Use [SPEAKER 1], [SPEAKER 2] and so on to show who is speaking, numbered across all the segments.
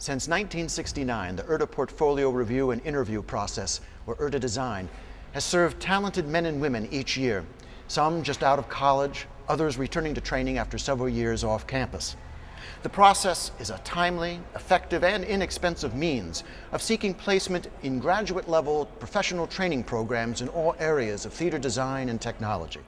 [SPEAKER 1] Since 1969, the Urta portfolio review and interview process, or Urta Design, has served talented men and women each year, some just out of college, others returning to training after several years off campus. The process is a timely, effective, and inexpensive means of seeking placement in graduate-level professional training programs in all areas of theater design and technology.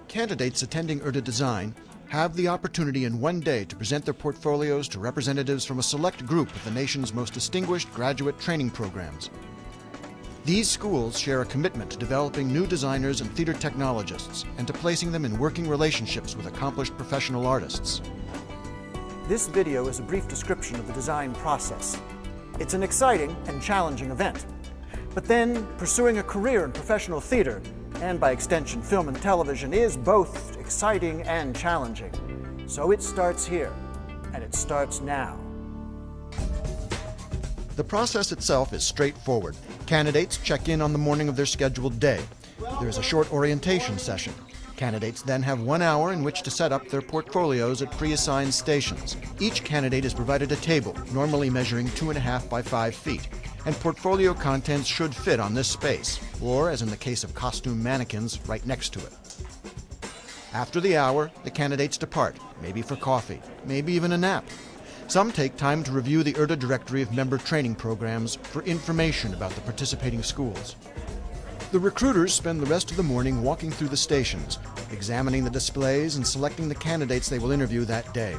[SPEAKER 1] Candidates attending Urta Design have the opportunity in one day to present their portfolios to representatives from a select group of the nation's most distinguished graduate training programs. These schools share a commitment to developing new designers and theater technologists and to placing them in working relationships with accomplished professional artists. This video is a brief description of the design process. It's an exciting and challenging event. But then, pursuing a career in professional theater, and by extension film and television, is both exciting and challenging. So it starts here, and it starts now. The process itself is straightforward. Candidates check in on the morning of their scheduled day. There is a short orientation session. Candidates then have 1 hour in which to set up their portfolios at pre-assigned stations. Each candidate is provided a table, normally measuring 2.5 by 5 feet. And portfolio contents should fit on this space, or, as in the case of costume mannequins, right next to it. After the hour, the candidates depart, maybe for coffee, maybe even a nap. Some take time to review the Urta directory of member training programs for information about the participating schools. The recruiters spend the rest of the morning walking through the stations, examining the displays and selecting the candidates they will interview that day.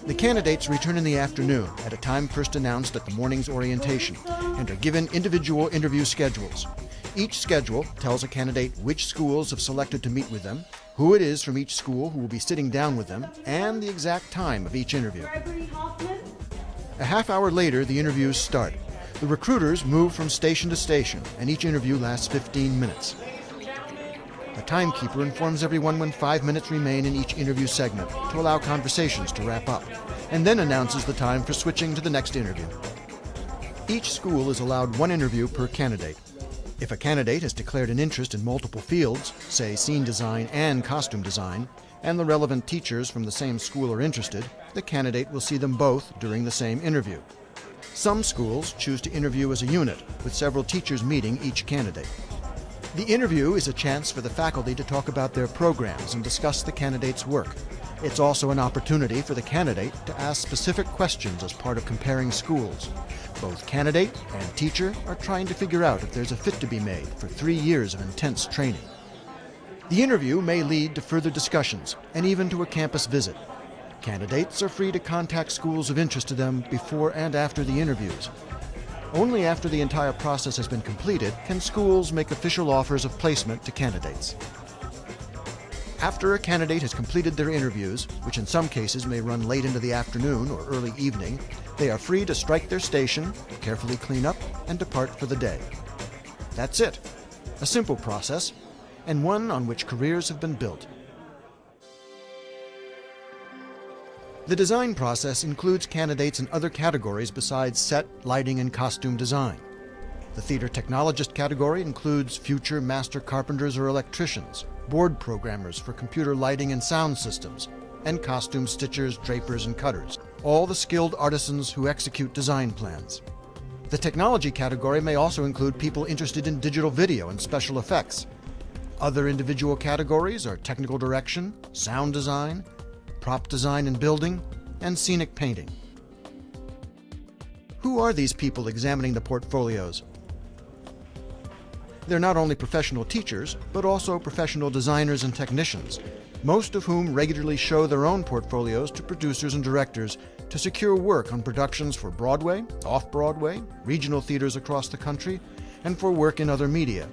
[SPEAKER 1] The candidates return in the afternoon at a time first announced at the morning's orientation and are given individual interview schedules. Each schedule tells a candidate which schools have selected to meet with them, who it is from each school who will be sitting down with them, and the exact time of each interview. A half hour later, the interviews start. The recruiters move from station to station, and each interview lasts 15 minutes. A timekeeper informs everyone when 5 minutes remain in each interview segment to allow conversations to wrap up, and then announces the time for switching to the next interview. Each school is allowed 1 interview per candidate. If a candidate has declared an interest in multiple fields, say scene design and costume design, and the relevant teachers from the same school are interested, the candidate will see them both during the same interview. Some schools choose to interview as a unit, with several teachers meeting each candidate. The interview is a chance for the faculty to talk about their programs and discuss the candidate's work. It's also an opportunity for the candidate to ask specific questions as part of comparing schools. Both candidate and teacher are trying to figure out if there's a fit to be made for 3 years of intense training. The interview may lead to further discussions and even to a campus visit. Candidates are free to contact schools of interest to them before and after the interviews. Only after the entire process has been completed can schools make official offers of placement to candidates. After a candidate has completed their interviews, which in some cases may run late into the afternoon or early evening, they are free to strike their station, carefully clean up, and depart for the day. That's it. A simple process, and one on which careers have been built. The design process includes candidates in other categories besides set, lighting, and costume design. The theater technologist category includes future master carpenters or electricians, board programmers for computer lighting and sound systems, and costume stitchers, drapers, and cutters, all the skilled artisans who execute design plans. The technology category may also include people interested in digital video and special effects. Other individual categories are technical direction, sound design, prop design and building, and scenic painting. Who are these people examining the portfolios? They're not only professional teachers, but also professional designers and technicians, most of whom regularly show their own portfolios to producers and directors to secure work on productions for Broadway, off-Broadway, regional theaters across the country, and for work in other media.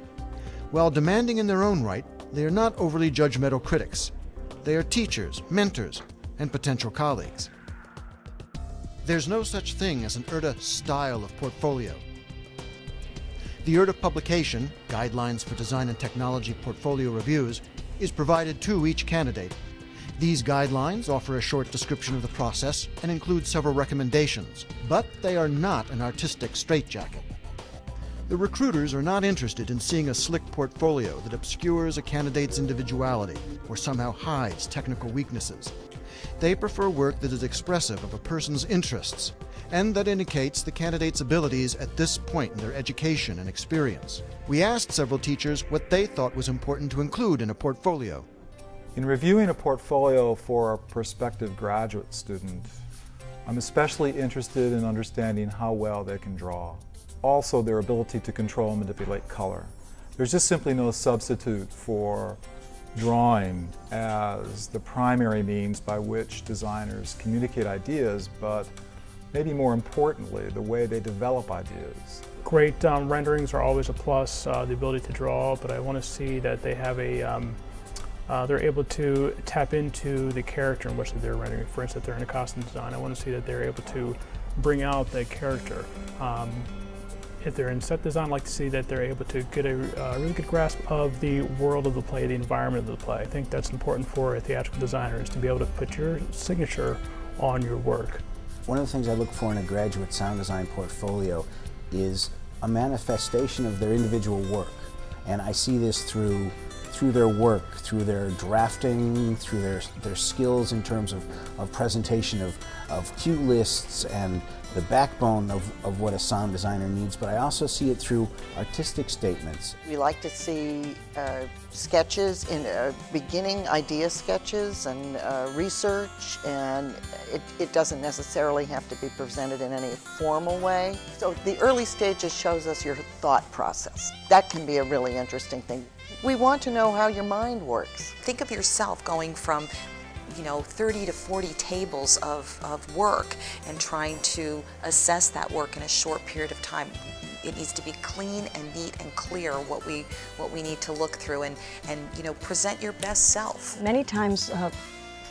[SPEAKER 1] While demanding in their own right, they are not overly judgmental critics. They are teachers, mentors, and potential colleagues. There's no such thing as an Urta style of portfolio. The The Urta publication, Guidelines for Design and Technology Portfolio Reviews, is provided to each candidate. These guidelines offer a short description of the process and include several recommendations, but they are not an artistic straitjacket. The recruiters are not interested in seeing a slick portfolio that obscures a candidate's individuality or somehow hides technical weaknesses. They prefer work that is expressive of a person's interests and that indicates the candidate's abilities at this point in their education and experience. We asked several teachers what they thought was important to include in a portfolio.
[SPEAKER 2] In reviewing a portfolio for a prospective graduate student, I'm especially interested in understanding how well they can draw. Also, their ability to control and manipulate color. There's just simply no substitute for drawing as the primary means by which designers communicate ideas, but maybe more importantly, the way they develop ideas.
[SPEAKER 3] Great renderings are always a plus, the ability to draw, but I want to see that they have they're able to tap into the character in which they're rendering. For instance, if they're in a costume design, I want to see that they're able to bring out the character. If they're in set design, I'd like to see that they're able to get a really good grasp of the world of the play, the environment of the play. I think that's important for a theatrical designer, is to be able to put your signature on your work.
[SPEAKER 4] One of the things I look for in a graduate sound design portfolio is a manifestation of their individual work. And I see this through their work, through their drafting, through their skills in terms of presentation of cue lists and the backbone of what a sound designer needs, but I also see it through artistic statements.
[SPEAKER 5] We like to see sketches, beginning idea sketches and research, and it doesn't necessarily have to be presented in any formal way. So the early stages shows us your thought process. That can be a really interesting thing. We want to know how your mind works.
[SPEAKER 6] Think of yourself going from 30 to 40 tables of work and trying to assess that work in a short period of time. It needs to be clean and neat and clear what we need to look through and present your best self.
[SPEAKER 7] Many times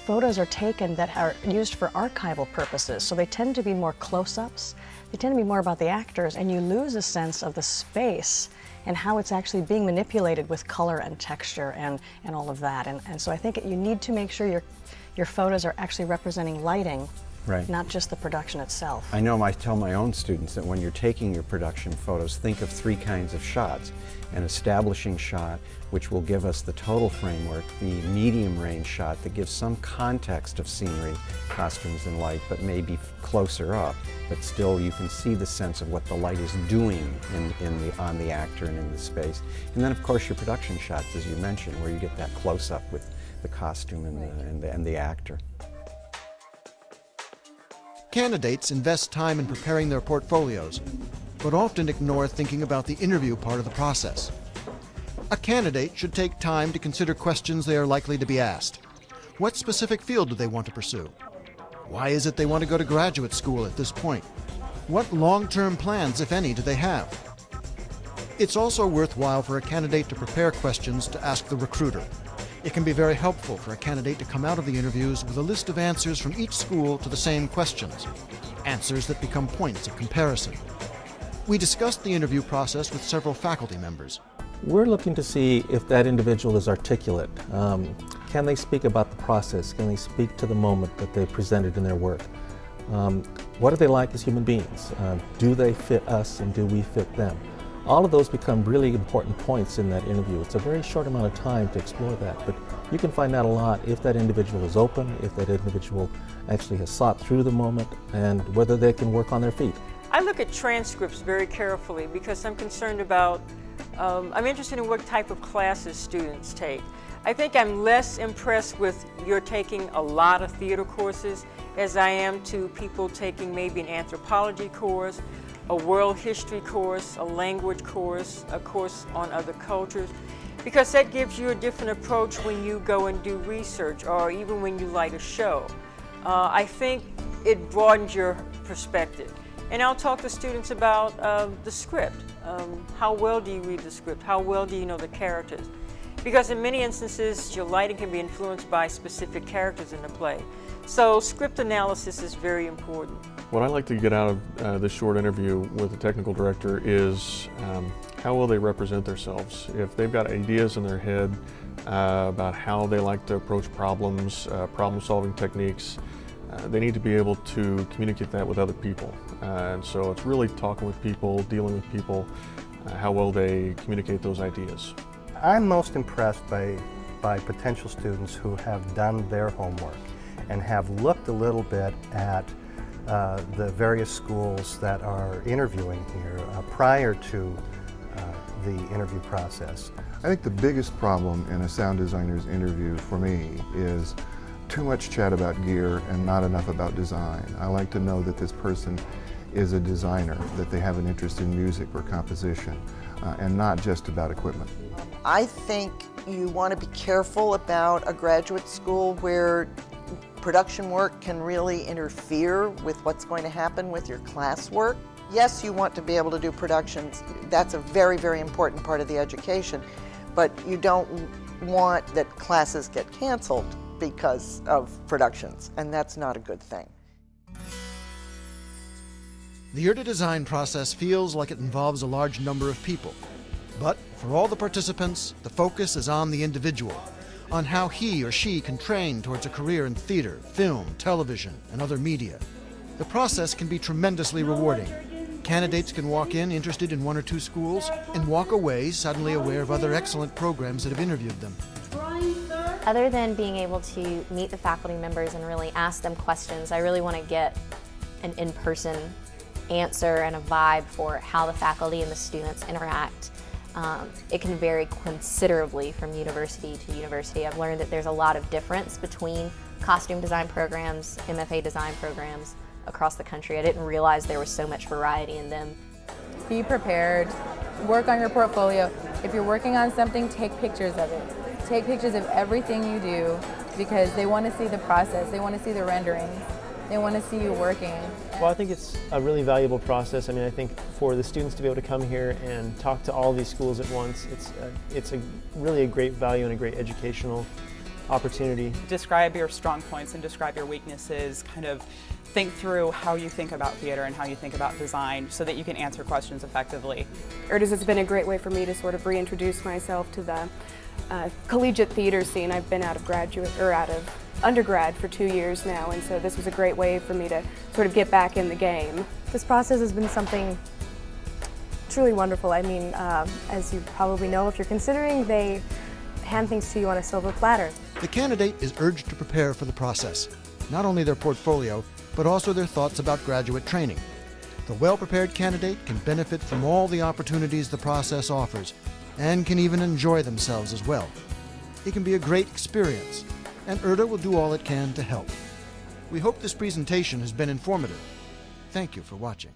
[SPEAKER 7] photos are taken that are used for archival purposes, so they tend to be more close-ups. They tend to be more about the actors, and you lose a sense of the space and how it's actually being manipulated with color and texture and all of that. And so I think you need to make sure your photos are actually representing lighting,
[SPEAKER 8] right,
[SPEAKER 7] not just the production itself.
[SPEAKER 8] I know I tell my own students that when you're taking your production photos, think of 3 kinds of shots. An establishing shot, which will give us the total framework, the medium range shot that gives some context of scenery, costumes and light, but maybe closer up, but still you can see the sense of what the light is doing on the actor and in the space. And then of course your production shots, as you mentioned, where you get that close up with the costume and the actor.
[SPEAKER 1] Candidates invest time in preparing their portfolios, but often ignore thinking about the interview part of the process. A candidate should take time to consider questions they are likely to be asked. What specific field do they want to pursue? Why is it they want to go to graduate school at this point? What long-term plans, if any, do they have? It's also worthwhile for a candidate to prepare questions to ask the recruiter. It can be very helpful for a candidate to come out of the interviews with a list of answers from each school to the same questions, answers that become points of comparison. We discussed the interview process with several faculty members.
[SPEAKER 9] We're looking to see if that individual is articulate. Can they speak about the process? Can they speak to the moment that they presented in their work? What are they like as human beings? Do they fit us and do we fit them? All of those become really important points in that interview. It's a very short amount of time to explore that, but you can find out a lot if that individual is open, if that individual actually has thought through the moment, and whether they can work on their feet.
[SPEAKER 10] I look at transcripts very carefully because I'm concerned about, I'm interested in what type of classes students take. I think I'm less impressed with you're taking a lot of theater courses as I am to people taking maybe an anthropology course, a world history course, a language course, a course on other cultures, because that gives you a different approach when you go and do research or even when you light a show. I think it broadens your perspective. And I'll talk to students about the script. How well do you read the script? How well do you know the characters? Because in many instances, your lighting can be influenced by specific characters in the play. So script analysis is very important.
[SPEAKER 11] What I like to get out of this short interview with the technical director is how will they represent themselves. If they've got ideas in their head about how they like to approach problems, problem-solving techniques, they need to be able to communicate that with other people. And so it's really talking with people, dealing with people, how well they communicate those ideas.
[SPEAKER 12] I'm most impressed by potential students who have done their homework and have looked a little bit at the various schools that are interviewing here prior to the interview process.
[SPEAKER 13] I think the biggest problem in a sound designer's interview for me is too much chat about gear and not enough about design. I like to know that this person is a designer, that they have an interest in music or composition, and not just about equipment.
[SPEAKER 5] I think you want to be careful about a graduate school where production work can really interfere with what's going to happen with your classwork. Yes, you want to be able to do productions. That's a very, very important part of the education, but you don't want that classes get canceled because of productions, and that's not a good thing.
[SPEAKER 1] The Urta design process feels like it involves a large number of people. But for all the participants, the focus is on the individual, on how he or she can train towards a career in theater, film, television, and other media. The process can be tremendously rewarding. Candidates can walk in interested in one or two schools and walk away suddenly aware of other excellent programs that have interviewed them.
[SPEAKER 14] Other than being able to meet the faculty members and really ask them questions, I really want to get an in-person answer and a vibe for how the faculty and the students interact. It can vary considerably from university to university. I've learned that there's a lot of difference between costume design programs, MFA design programs across the country. I didn't realize there was so much variety in them.
[SPEAKER 15] Be prepared, work on your portfolio. If you're working on something, take pictures of it. Take pictures of everything you do because they want to see the process, they want to see the renderings, they want to see you working.
[SPEAKER 16] Well, I think it's a really valuable process. I mean, I think for the students to be able to come here and talk to all these schools at once, it's really a great value and a great educational opportunity.
[SPEAKER 17] Describe your strong points and describe your weaknesses, kind of think through how you think about theater and how you think about design so that you can answer questions effectively.
[SPEAKER 18] Urta's has been a great way for me to sort of reintroduce myself to the collegiate theater scene. I've been out of undergrad for 2 years now, and so this was a great way for me to sort of get back in the game.
[SPEAKER 19] This process has been something truly wonderful. I mean, as you probably know, if you're considering, they hand things to you on a silver platter.
[SPEAKER 1] The candidate is urged to prepare for the process, not only their portfolio, but also their thoughts about graduate training. The well-prepared candidate can benefit from all the opportunities the process offers, and can even enjoy themselves as well. It can be a great experience, and Urta will do all it can to help. We hope this presentation has been informative. Thank you for watching.